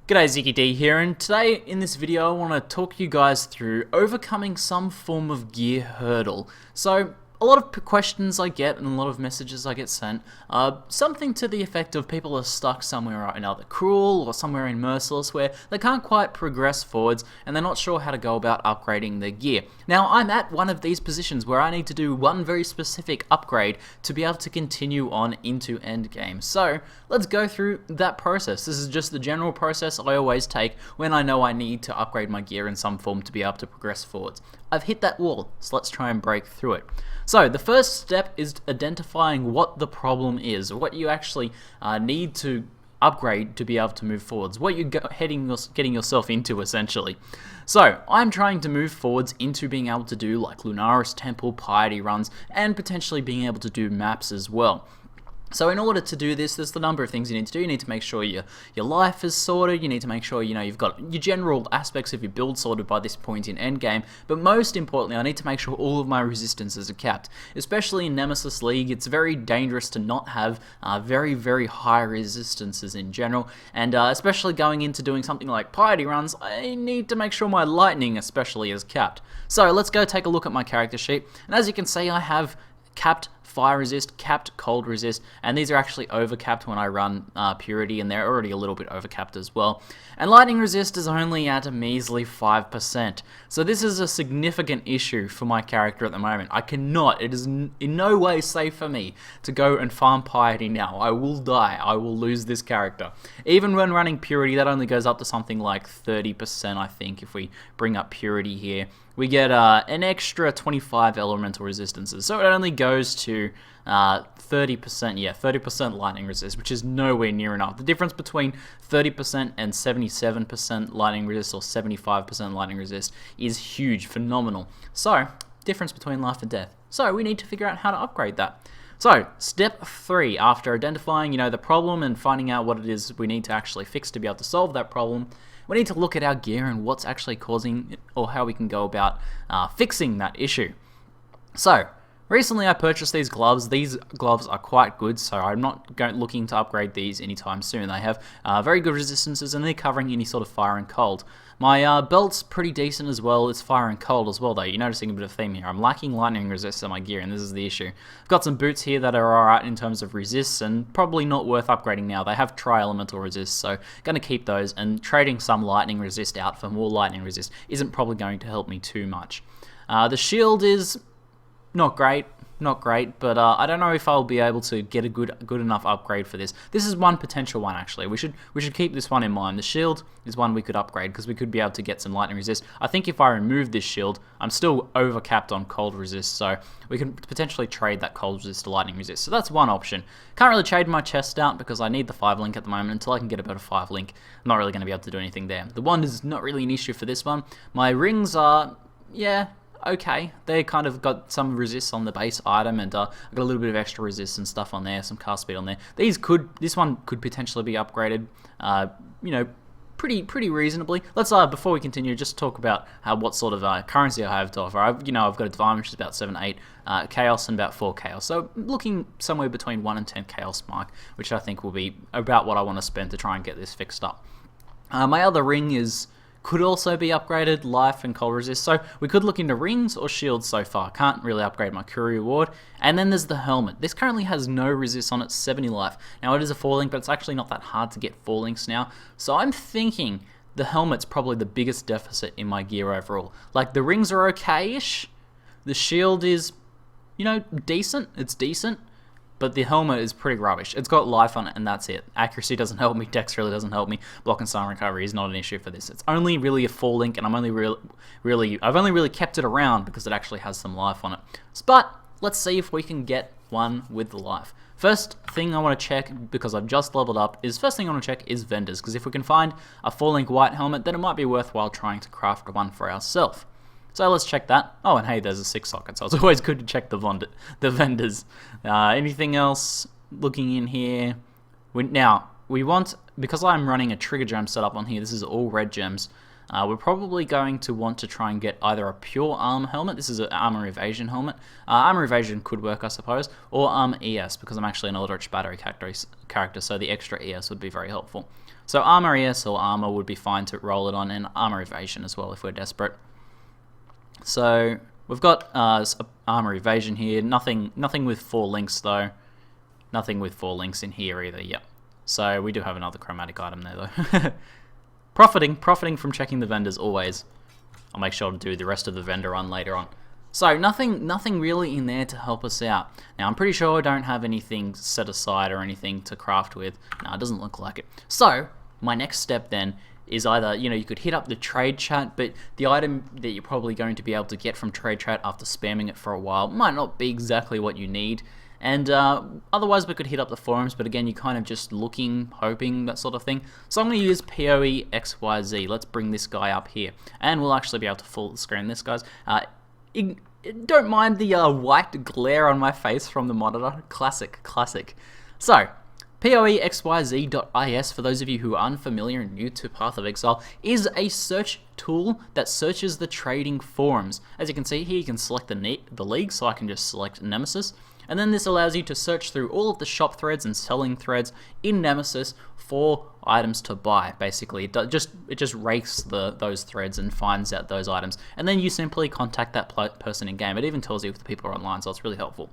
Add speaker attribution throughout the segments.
Speaker 1: G'day, ZiggyD here, and today in this video I want to talk you guys through overcoming some form of gear hurdle. So, a lot of questions I get and a lot of messages I get sent are something to the effect of people are stuck somewhere right now, they're cruel or somewhere in Merciless where they can't quite progress forwards and they're not sure how to go about upgrading their gear. Now, I'm at one of these positions where I need to do one very specific upgrade to be able to continue on into endgame. So, let's go through that process. This is just the general process I always take when I know I need to upgrade my gear in some form to be able to progress forwards. I've hit that wall, so let's try and break through it. So the first step is identifying what the problem is, what you actually need to upgrade to be able to move forwards, what you're getting yourself into essentially. So I'm trying to move forwards into being able to do like Lunaris Temple piety runs and potentially being able to do maps as well. So in order to do this, there's the number of things you need to do. You need to make sure your life is sorted. You need to make sure you've got your general aspects of your build sorted by this point in endgame. But most importantly, I need to make sure all of my resistances are capped. Especially in Nemesis League, it's very dangerous to not have very, very high resistances in general. And especially going into doing something like piety runs, I need to make sure my lightning especially is capped. So let's go take a look at my character sheet. And as you can see, I have capped fire resist, capped cold resist, and these are actually overcapped when I run purity, and they're already a little bit overcapped as well. And lightning resist is only at a measly 5%. So this is a significant issue for my character at the moment. It is in no way safe for me to go and farm piety now. I will die. I will lose this character. Even when running purity, that only goes up to something like 30%, I think, if we bring up purity here. We get an extra 25 elemental resistances, so it only goes to 30% lightning resist, which is nowhere near enough. The difference between 30% and 77% lightning resist or 75% lightning resist is huge, phenomenal. So, difference between life and death. So, we need to figure out how to upgrade that. So, step 3, after identifying, the problem and finding out what it is we need to actually fix to be able to solve that problem, we need to look at our gear and what's actually causing it, or how we can go about fixing that issue. So, recently I purchased these gloves. These gloves are quite good, so I'm not looking to upgrade these anytime soon. They have very good resistances and they're covering any sort of fire and cold. My belt's pretty decent as well. It's fire and cold as well though. You're noticing a bit of theme here. I'm lacking lightning resist on my gear, and this is the issue. I've got some boots here that are alright in terms of resists and probably not worth upgrading now. They have tri-elemental resist, so going to keep those, and trading some lightning resist out for more lightning resist isn't probably going to help me too much. The shield is not great, but I don't know if I'll be able to get a good enough upgrade for this. This is one potential one actually. We should keep this one in mind. The shield is one we could upgrade because we could be able to get some lightning resist. I think if I remove this shield, I'm still overcapped on cold resist, so we can potentially trade that cold resist to lightning resist. So that's one option. Can't really trade my chest out because I need the 5 link at the moment. Until I can get a better 5 link, I'm not really going to be able to do anything there. The wand is not really an issue for this one. My rings are, okay, they kind of got some resist on the base item, and I got a little bit of extra resist and stuff on there, some cast speed on there. This one could potentially be upgraded, pretty reasonably. Let's before we continue, just talk about what sort of currency I have to offer. I've got a divine, which is about 7-8 chaos and about 4 chaos. So looking somewhere between 1 and 10 chaos mark, which I think will be about what I want to spend to try and get this fixed up. My other ring could also be upgraded, life and cold resist. So we could look into rings or shields so far. Can't really upgrade my courier ward. And then there's the helmet. This currently has no resist on it, 70 life. Now it is a 4 link, but it's actually not that hard to get 4 links now. So I'm thinking the helmet's probably the biggest deficit in my gear overall. Like the rings are okay-ish. The shield is, decent. It's decent. But the helmet is pretty rubbish. It's got life on it, and that's it. Accuracy doesn't help me. Dex really doesn't help me. Block and stun recovery is not an issue for this. It's only really a 4 link, and I've only really kept it around because it actually has some life on it. But let's see if we can get one with the life. First thing I want to check, because I've just leveled up, is vendors. Because if we can find a 4 link white helmet, then it might be worthwhile trying to craft one for ourselves. So let's check that. Oh, and hey, there's a 6 socket, so it's always good to check the vendors. Anything else looking in here? We want, because I'm running a trigger gem setup on here, this is all red gems, we're probably going to want to try and get either a pure armor helmet, this is an armor evasion helmet, armor evasion could work I suppose, or ES, because I'm actually an Eldritch Battery character, so the extra ES would be very helpful. So armor ES or armor would be fine to roll it on, and armor evasion as well if we're desperate. So we've got armor evasion here. Nothing with 4 links though. Nothing with 4 links in here either. Yep. So we do have another chromatic item there though. profiting from checking the vendors always. I'll make sure to do the rest of the vendor run later on. So nothing really in there to help us out. Now I'm pretty sure I don't have anything set aside or anything to craft with. No, it doesn't look like it. So my next step then is either, you could hit up the trade chat, but the item that you're probably going to be able to get from trade chat after spamming it for a while might not be exactly what you need. And otherwise we could hit up the forums, but again, you're kind of just looking, hoping, that sort of thing. So I'm going to use PoE.XYZ. Let's bring this guy up here, and we'll actually be able to full screen this, guys. Don't mind the white glare on my face from the monitor. Classic. So, PoEXYZ.IS, for those of you who are unfamiliar and new to Path of Exile, is a search tool that searches the trading forums. As you can see here, you can select the league, so I can just select Nemesis. And then this allows you to search through all of the shop threads and selling threads in Nemesis for items to buy. Basically, it just rakes those threads and finds out those items. And then you simply contact that person in game. It even tells you if the people are online, so it's really helpful.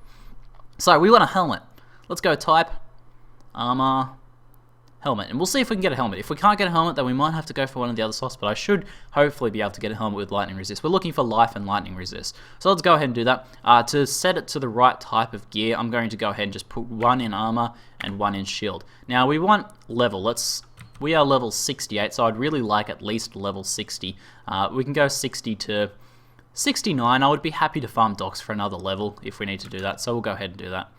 Speaker 1: So we want a helmet. Let's go type armor helmet, and we'll see if we can get a helmet. If we can't get a helmet, then we might have to go for one of the other slots, but I should hopefully be able to get a helmet with lightning resist. We're looking for life and lightning resist, so let's go ahead and do that. To set it to the right type of gear, I'm going to go ahead and just put 1 in armor and 1 in shield. Now we want level. We are level 68, so I'd really like at least level 60. We can go 60 to 69. I would be happy to farm docs for another level if we need to do that, so we'll go ahead and do that.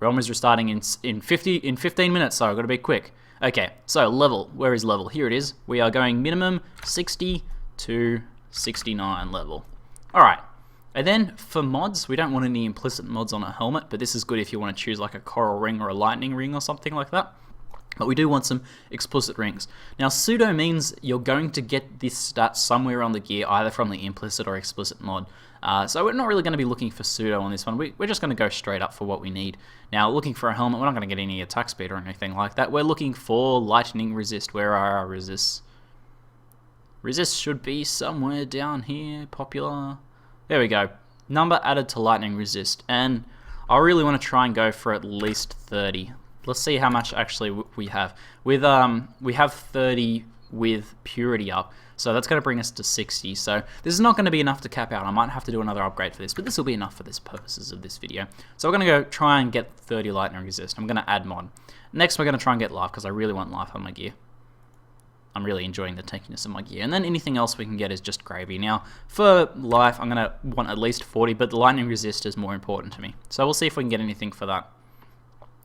Speaker 1: Realm is restarting in 15 minutes, so I've got to be quick. Okay, so level. Where is level? Here it is. We are going minimum 60 to 69 level. Alright, and then for mods, we don't want any implicit mods on a helmet, but this is good if you want to choose like a coral ring or a lightning ring or something like that. But we do want some explicit rings. Now pseudo means you're going to get this stat somewhere on the gear, either from the implicit or explicit mod. So we're not really going to be looking for pseudo on this one. We're just going to go straight up for what we need. Now looking for a helmet, we're not going to get any attack speed or anything like that. We're looking for lightning resist. Where are our resists? Resist should be somewhere down here. Popular. There we go. Number added to lightning resist. And I really want to try and go for at least 30. Let's see how much actually we have. We have 30 with purity up, so that's going to bring us to 60. So this is not going to be enough to cap out. I might have to do another upgrade for this, but this will be enough for the purposes of this video. So we're going to go try and get 30 lightning resist. I'm going to add mod. Next we're going to try and get life, because I really want life on my gear. I'm really enjoying the tankiness of my gear. And then anything else we can get is just gravy. Now for life I'm going to want at least 40, but the lightning resist is more important to me. So we'll see if we can get anything for that.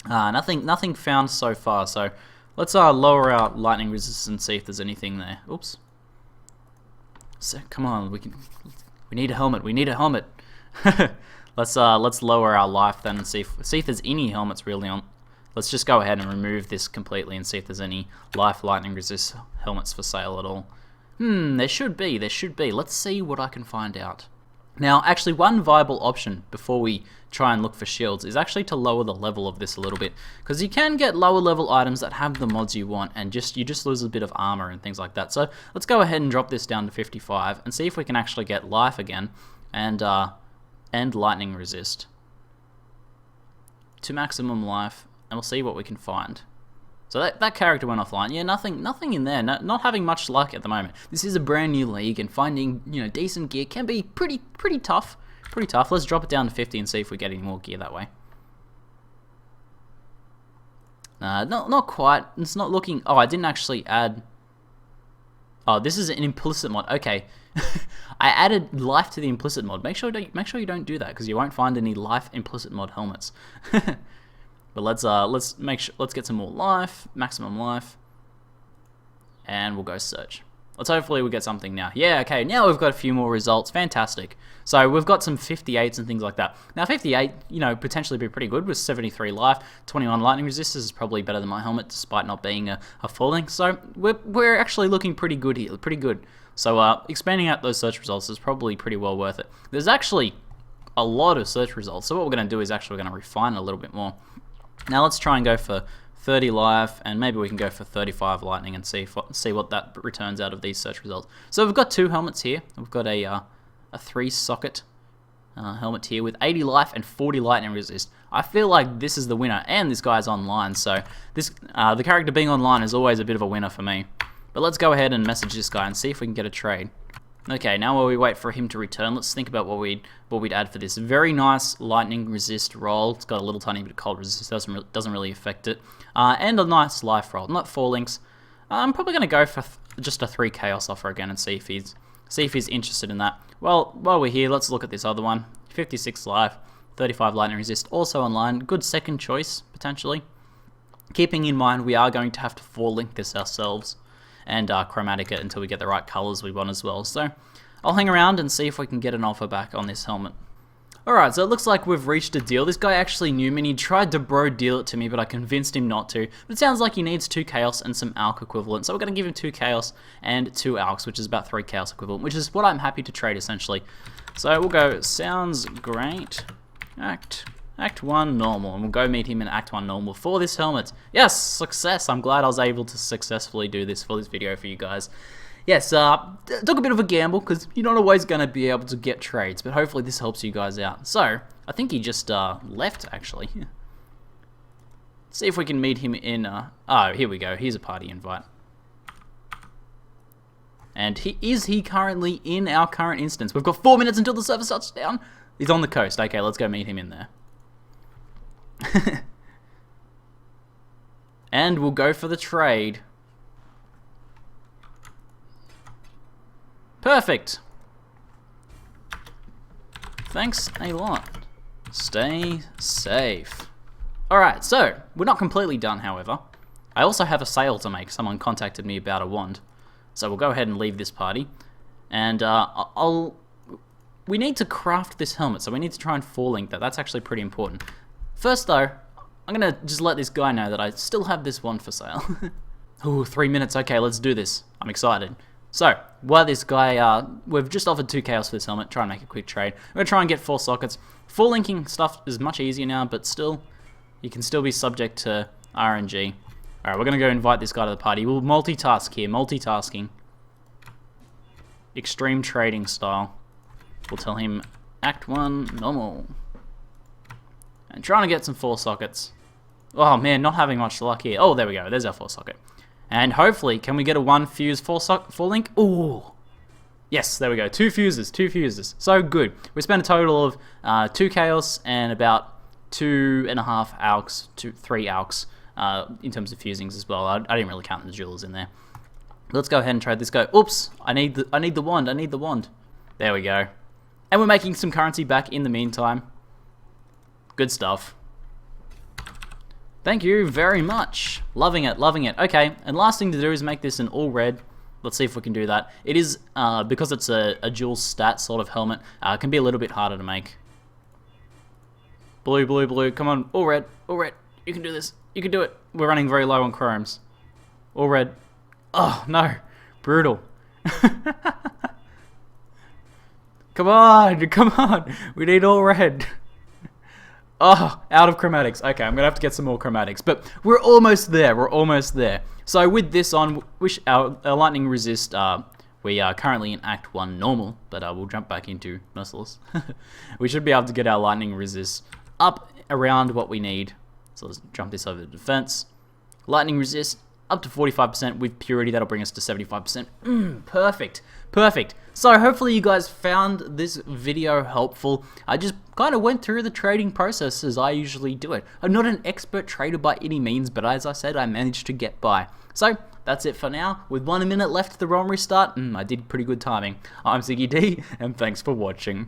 Speaker 1: Nothing found so far, so let's lower our lightning resistance and see if there's anything there. Oops. So, come on, we need a helmet. We need a helmet. Let's lower our life then and see if there's any helmets really on. Let's just go ahead and remove this completely and see if there's any life lightning resist helmets for sale at all. There should be. Let's see what I can find out. Now, actually, one viable option before we try and look for shields is actually to lower the level of this a little bit, because you can get lower level items that have the mods you want, and you just lose a bit of armor and things like that. So let's go ahead and drop this down to 55 and see if we can actually get life again and lightning resist to maximum life, and we'll see what we can find. So that character went offline. Yeah, nothing in there. Not having much luck at the moment. This is a brand new league, and finding decent gear can be pretty tough. Let's drop it down to 50 and see if we get any more gear that way. Not quite. It's not looking. Oh, I didn't actually add. Oh, this is an implicit mod. Okay, I added life to the implicit mod. Make sure you don't do that, because you won't find any life implicit mod helmets. But let's get some more life, maximum life, and we'll go search. Let's hopefully we get something now. Yeah, okay, now we've got a few more results. Fantastic. So we've got some 58s and things like that. Now 58, potentially be pretty good with 73 life, 21 lightning resist. This is probably better than my helmet, despite not being a falling. So we're actually looking pretty good here, pretty good. So expanding out those search results is probably pretty well worth it. There's actually a lot of search results. So what we're going to do is actually we're going to refine it a little bit more. Now let's try and go for 30 life, and maybe we can go for 35 lightning and see what that returns out of these search results. So we've got 2 helmets here. We've got a 3-socket helmet here with 80 life and 40 lightning resist. I feel like this is the winner, and this guy's online, so this the character being online is always a bit of a winner for me. But let's go ahead and message this guy and see if we can get a trade. Okay, now while we wait for him to return, let's think about what we'd add for this. Very nice lightning resist roll. It's got a little tiny bit of cold resist, doesn't really affect it. And a nice life roll, not 4 links. I'm probably going to go for just a 3 chaos offer again and see if he's interested in that. Well, while we're here, let's look at this other one. 56 life, 35 lightning resist, also online. Good second choice, potentially. Keeping in mind we are going to have to 4 link this ourselves and chromatic it until we get the right colors we want as well. So I'll hang around and see if we can get an offer back on this helmet. Alright, so it looks like we've reached a deal. This guy actually knew me and he tried to bro deal it to me, but I convinced him not to. But it sounds like he needs 2 chaos and some alch equivalent. So we're going to give him 2 chaos and 2 alchs, which is about 3 chaos equivalent, which is what I'm happy to trade essentially. So we'll go, sounds great, Act 1 normal, and we'll go meet him in Act 1 normal for this helmet. Yes, success! I'm glad I was able to successfully do this for this video for you guys. Yes, took a bit of a gamble because you're not always going to be able to get trades, but hopefully this helps you guys out. So, I think he just left actually. See if we can meet him in, oh, here we go, here's a party invite. And is he currently in our current instance? We've got 4 minutes until the server shuts down. He's on the coast. Okay, let's go meet him in there. And we'll go for the trade. Perfect. Thanks a lot. Stay safe. Alright, so we're not completely done, however. I also have a sale to make. Someone contacted me about a wand. So we'll go ahead and leave this party. And we need to craft this helmet, so we need to try and 4-link that. That's actually pretty important. First though, I'm going to just let this guy know that I still have this wand for sale. Ooh, 3 minutes. Okay, let's do this. I'm excited. So, while this guy, we've just offered 2 chaos for this helmet, try and make a quick trade. We're going to try and get 4 sockets. 4-linking stuff is much easier now, but still, you can still be subject to RNG. Alright, we're going to go invite this guy to the party. We'll multitask here, multitasking. Extreme trading style. We'll tell him Act 1 normal. And trying to get some 4 sockets. Oh man, not having much luck here. Oh, there we go. There's our 4 socket. And hopefully, can we get a 1 fuse 4 link? Ooh. Yes, there we go. 2 fuses, 2 fuses. So good. We spent a total of 2 chaos and about 2.5 alchs, 3 alchs in terms of fusings as well. I didn't really count the jewels in there. Let's go ahead and trade this guy. Oops, I need the wand. I need the wand. There we go. And we're making some currency back in the meantime. Good stuff. Thank you very much. Loving it, loving it. Okay, and last thing to do is make this an all red. Let's see if we can do that. It is, because it's a dual stat sort of helmet, it can be a little bit harder to make. Blue, blue, blue. Come on, all red, all red. You can do this. You can do it. We're running very low on chromes. All red. Oh, no. Brutal. Come on, come on. We need all red. Oh, out of chromatics. Okay, I'm going to have to get some more chromatics. But we're almost there. We're almost there. So with this on, our lightning resist, we are currently in Act 1 normal. But we'll jump back into Merciless. We should be able to get our lightning resist up around what we need. So let's jump this over to defense. Lightning resist up to 45% with purity. That'll bring us to 75%. Perfect. Perfect. So hopefully you guys found this video helpful. I just kind of went through the trading process as I usually do it. I'm not an expert trader by any means, but as I said, I managed to get by. So that's it for now. With 1 minute left to the realm restart, I did pretty good timing. I'm ZiggyD, and thanks for watching.